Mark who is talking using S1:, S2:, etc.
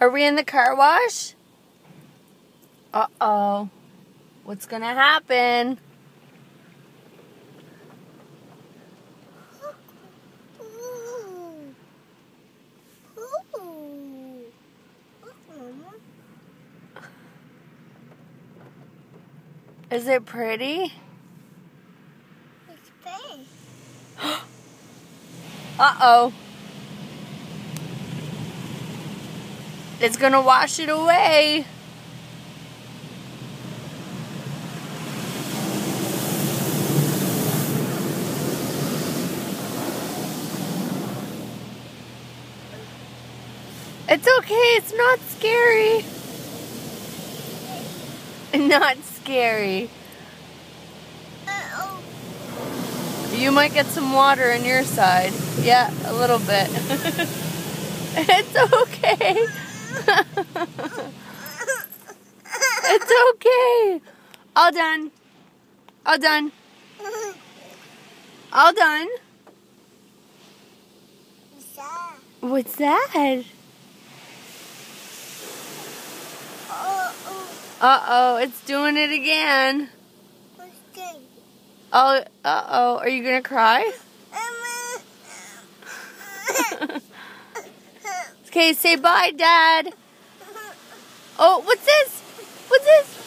S1: Are we in the car wash? Uh-oh. What's gonna happen? Is it pretty?
S2: It's pretty.
S1: Uh-oh. It's gonna wash it away. It's okay, it's not scary. Not scary.
S2: Uh-oh.
S1: You might get some water on your side. Yeah, a little bit. It's okay. It's okay. All done. All done. All done. What's that? Uh-oh, it's doing it again. Oh, uh-oh. Are you gonna cry? Okay, say bye, Dad. Oh, what's this? What's this?